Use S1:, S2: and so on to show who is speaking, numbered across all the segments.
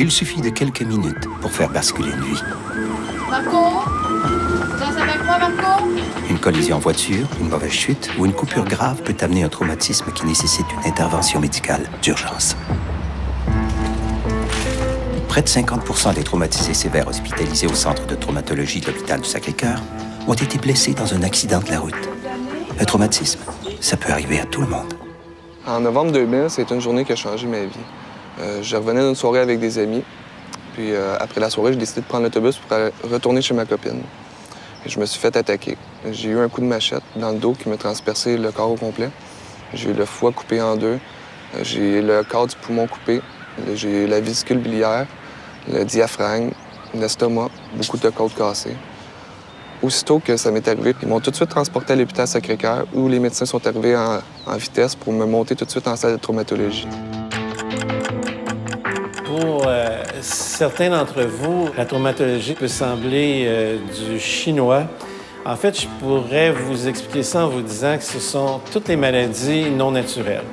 S1: Il suffit de quelques minutes pour faire basculer une vie.
S2: Marco? Tu restes avec moi, Marco?
S1: Une collision en voiture, une mauvaise chute ou une coupure grave peut amener un traumatisme qui nécessite une intervention médicale d'urgence. Près de 50% des traumatisés sévères hospitalisés au centre de traumatologie de l'hôpital du Sacré-Cœur ont été blessés dans un accident de la route. Un traumatisme, ça peut arriver à tout le monde.
S3: En novembre 2000, c'est une journée qui a changé ma vie. Je revenais d'une soirée avec des amis. Puis après la soirée, j'ai décidé de prendre l'autobus pour retourner chez ma copine. Et je me suis fait attaquer. J'ai eu un coup de machette dans le dos qui m'a transpercé le corps au complet. J'ai eu le foie coupé en deux. J'ai le corps du poumon coupé. J'ai la vésicule biliaire, le diaphragme, l'estomac, beaucoup de côtes cassées. Aussitôt que ça m'est arrivé, ils m'ont tout de suite transporté à l'hôpital Sacré-Cœur où les médecins sont arrivés en vitesse pour me monter tout de suite en salle de traumatologie.
S4: Pour certains d'entre vous, la traumatologie peut sembler du chinois. En fait, je pourrais vous expliquer ça en vous disant que ce sont toutes les maladies non naturelles,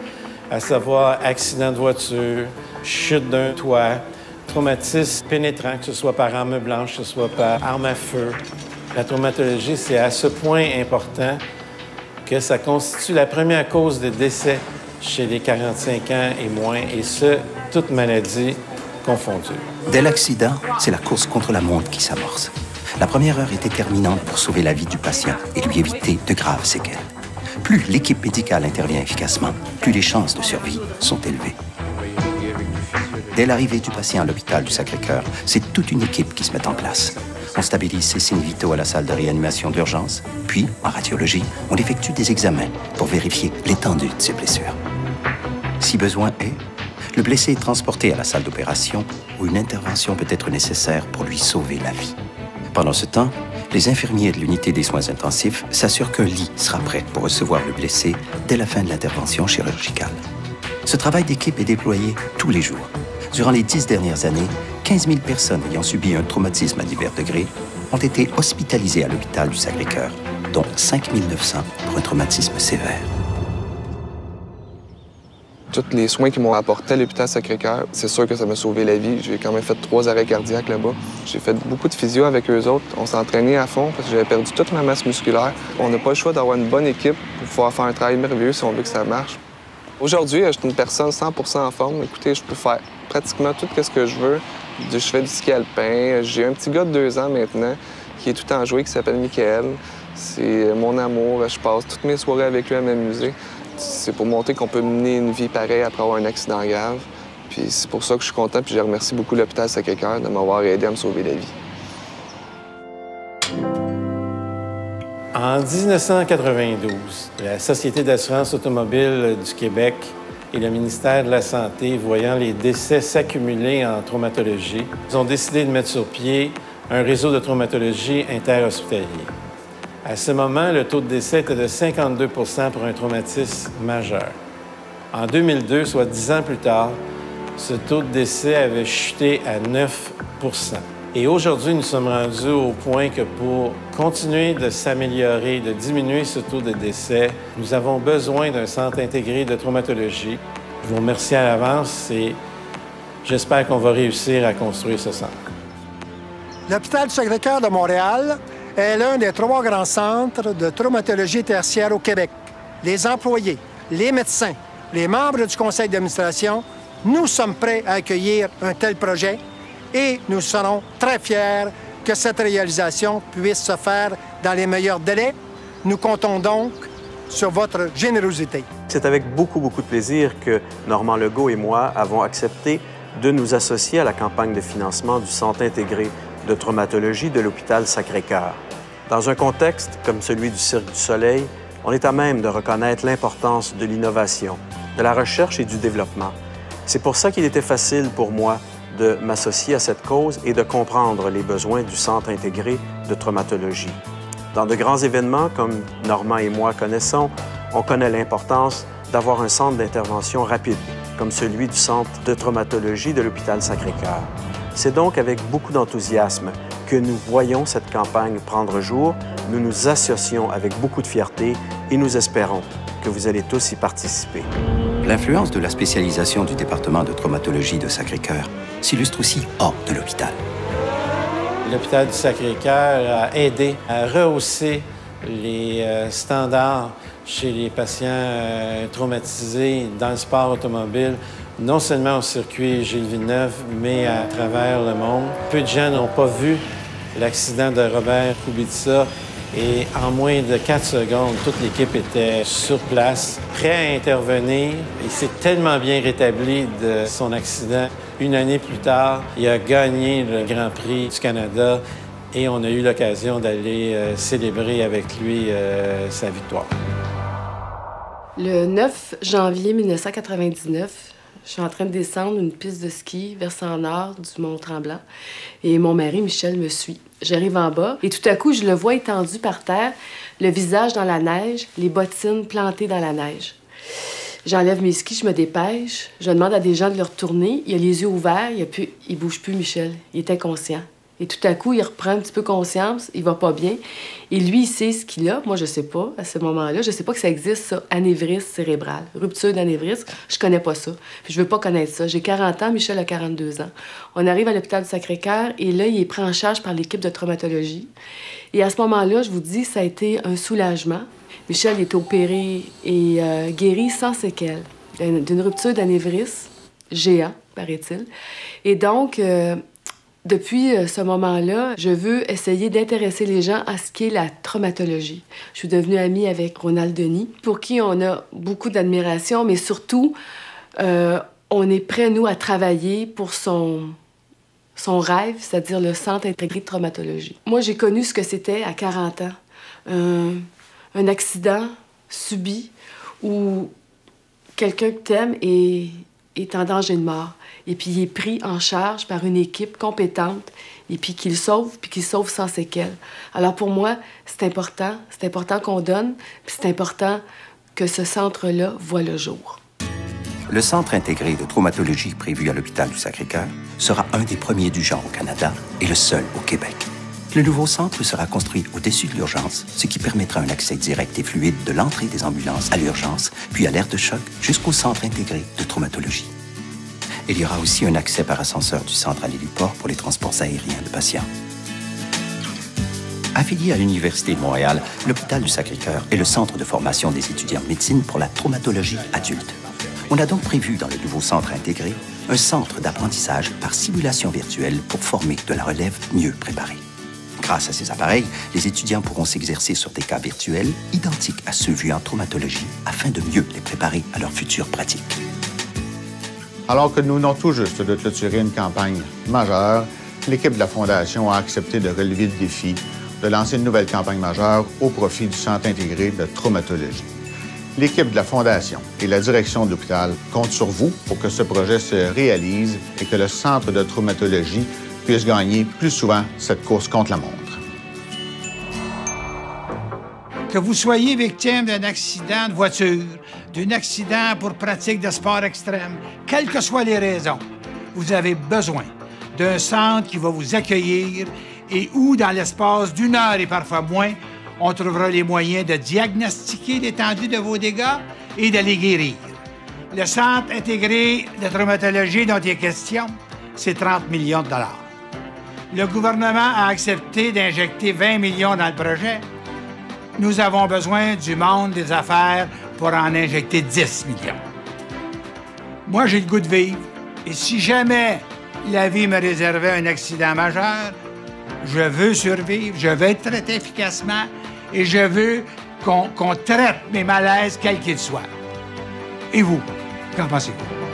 S4: à savoir accident de voiture, chute d'un toit, traumatisme pénétrant, que ce soit par arme blanche, que ce soit par arme à feu. La traumatologie, c'est à ce point important que ça constitue la première cause de décès chez les 45 ans et moins, et ce, toutes maladies confondues.
S1: Dès l'accident, c'est la course contre la montre qui s'amorce. La première heure est déterminante pour sauver la vie du patient et lui éviter de graves séquelles. Plus l'équipe médicale intervient efficacement, plus les chances de survie sont élevées. Dès l'arrivée du patient à l'hôpital du Sacré-Cœur, c'est toute une équipe qui se met en place. On stabilise ses signes vitaux à la salle de réanimation d'urgence, puis, en radiologie, on effectue des examens pour vérifier l'étendue de ses blessures. Si besoin est, le blessé est transporté à la salle d'opération où une intervention peut être nécessaire pour lui sauver la vie. Pendant ce temps, les infirmiers de l'unité des soins intensifs s'assurent qu'un lit sera prêt pour recevoir le blessé dès la fin de l'intervention chirurgicale. Ce travail d'équipe est déployé tous les jours. Durant les 10 dernières années, 15 000 personnes ayant subi un traumatisme à divers degrés ont été hospitalisées à l'hôpital du Sacré-Cœur, dont 5 900 pour un traumatisme sévère.
S3: Tous les soins qu'ils m'ont apportés à l'hôpital Sacré-Cœur, c'est sûr que ça m'a sauvé la vie. J'ai quand même fait 3 arrêts cardiaques là-bas. J'ai fait beaucoup de physio avec eux autres. On s'entraînait à fond parce que j'avais perdu toute ma masse musculaire. On n'a pas le choix d'avoir une bonne équipe pour pouvoir faire un travail merveilleux si on veut que ça marche. Aujourd'hui, je suis une personne 100% en forme. Écoutez, je peux faire pratiquement tout ce que je veux. Je fais du ski alpin. J'ai un petit gars de 2 ans maintenant qui est tout en joué, qui s'appelle Michael. C'est mon amour. Je passe toutes mes soirées avec lui à m'amuser. C'est pour montrer qu'on peut mener une vie pareille après avoir un accident grave. Puis c'est pour ça que je suis content, puis je remercie beaucoup l'hôpital Sacré-Cœur de m'avoir aidé à me sauver la vie.
S4: En 1992, la Société d'assurance automobile du Québec et le ministère de la Santé, voyant les décès s'accumuler en traumatologie, ils ont décidé de mettre sur pied un réseau de traumatologie interhospitalier. À ce moment, le taux de décès était de 52 pour un traumatisme majeur. En 2002, soit 10 ans plus tard, ce taux de décès avait chuté à 9 Et aujourd'hui, nous sommes rendus au point que pour continuer de s'améliorer, de diminuer ce taux de décès, nous avons besoin d'un centre intégré de traumatologie. Je vous remercie à l'avance et j'espère qu'on va réussir à construire ce centre.
S5: L'hôpital du Sacré-Cœur de Montréal est l'un des 3 grands centres de traumatologie tertiaire au Québec. Les employés, les médecins, les membres du conseil d'administration, nous sommes prêts à accueillir un tel projet et nous serons très fiers que cette réalisation puisse se faire dans les meilleurs délais. Nous comptons donc sur votre générosité.
S6: C'est avec beaucoup de plaisir que Normand Legault et moi avons accepté de nous associer à la campagne de financement du Centre intégré de traumatologie de l'hôpital Sacré-Cœur. Dans un contexte comme celui du Cirque du Soleil, on est à même de reconnaître l'importance de l'innovation, de la recherche et du développement. C'est pour ça qu'il était facile pour moi de m'associer à cette cause et de comprendre les besoins du Centre intégré de traumatologie. Dans de grands événements, comme Normand et moi connaissons, on connaît l'importance d'avoir un centre d'intervention rapide, comme celui du Centre de traumatologie de l'hôpital Sacré-Cœur. C'est donc avec beaucoup d'enthousiasme que nous voyons cette campagne prendre jour. Nous nous associons avec beaucoup de fierté et nous espérons que vous allez tous y participer.
S1: L'influence de la spécialisation du département de traumatologie de Sacré-Cœur s'illustre aussi hors de l'hôpital.
S4: L'hôpital du Sacré-Cœur a aidé à rehausser les standards chez les patients traumatisés dans le sport automobile, non seulement au circuit Gilles Villeneuve, mais à travers le monde. Peu de gens n'ont pas vu l'accident de Robert Kubica et en moins de 4 secondes, toute l'équipe était sur place, prêt à intervenir. Il s'est tellement bien rétabli de son accident. Une année plus tard, il a gagné le Grand Prix du Canada et on a eu l'occasion d'aller célébrer avec lui sa victoire.
S7: Le 9 janvier 1999, je suis en train de descendre une piste de ski versant nord du Mont-Tremblant et mon mari, Michel, me suit. J'arrive en bas et tout à coup, je le vois étendu par terre, le visage dans la neige, les bottines plantées dans la neige. J'enlève mes skis, je me dépêche, je demande à des gens de le retourner. Il a les yeux ouverts, il bouge plus, Michel. Il était conscient. Et tout à coup, il reprend un petit peu conscience, il va pas bien. Et lui, il sait ce qu'il a. Moi, je sais pas, à ce moment-là. Je sais pas que ça existe, ça, anévrisme cérébral. Rupture d'anévrisme, je connais pas ça. Puis je veux pas connaître ça. J'ai 40 ans, Michel a 42 ans. On arrive à l'hôpital du Sacré-Cœur et là, il est pris en charge par l'équipe de traumatologie. Et à ce moment-là, je vous dis, ça a été un soulagement. Michel est opéré et guéri sans séquelles d'une rupture d'anévrisme géant, paraît-il. Et donc... Depuis ce moment-là, je veux essayer d'intéresser les gens à ce qu'est la traumatologie. Je suis devenue amie avec Ronald Denis, pour qui on a beaucoup d'admiration, mais surtout, on est prêt, nous, à travailler pour son rêve, c'est-à-dire le Centre intégré de traumatologie. Moi, j'ai connu ce que c'était à 40 ans. Un accident subi où quelqu'un que t'aimes est en danger de mort. Et puis, il est pris en charge par une équipe compétente et puis qu'il sauve sans séquelles. Alors, pour moi, c'est important qu'on donne, puis c'est important que ce centre-là voit le jour.
S1: Le Centre intégré de traumatologie prévu à l'hôpital du Sacré-Cœur sera un des premiers du genre au Canada et le seul au Québec. Le nouveau centre sera construit au-dessus de l'urgence, ce qui permettra un accès direct et fluide de l'entrée des ambulances à l'urgence, puis à l'aire de choc jusqu'au Centre intégré de traumatologie. Il y aura aussi un accès par ascenseur du centre à l'héliport pour les transports aériens de patients. Affilié à l'Université de Montréal, l'hôpital du Sacré-Cœur est le centre de formation des étudiants en médecine pour la traumatologie adulte. On a donc prévu dans le nouveau centre intégré un centre d'apprentissage par simulation virtuelle pour former de la relève mieux préparée. Grâce à ces appareils, les étudiants pourront s'exercer sur des cas virtuels identiques à ceux vus en traumatologie afin de mieux les préparer à leurs futures pratiques.
S8: Alors que nous venons tout juste de clôturer une campagne majeure, l'équipe de la Fondation a accepté de relever le défi de lancer une nouvelle campagne majeure au profit du Centre intégré de traumatologie. L'équipe de la Fondation et la direction de l'hôpital comptent sur vous pour que ce projet se réalise et que le Centre de traumatologie puisse gagner plus souvent cette course contre la montre.
S9: Que vous soyez victime d'un accident de voiture, d'un accident pour pratique de sport extrême, quelles que soient les raisons, vous avez besoin d'un centre qui va vous accueillir et où, dans l'espace d'1 heure et parfois moins, on trouvera les moyens de diagnostiquer l'étendue de vos dégâts et de les guérir. Le Centre intégré de traumatologie dont il est question, c'est 30 millions de dollars. Le gouvernement a accepté d'injecter 20 millions dans le projet. Nous avons besoin du monde des affaires pour en injecter 10 millions. Moi, j'ai le goût de vivre. Et si jamais la vie me réservait un accident majeur, je veux survivre, je veux être traité efficacement et je veux qu'on traite mes malaises, quels qu'ils soient. Et vous, qu'en pensez-vous?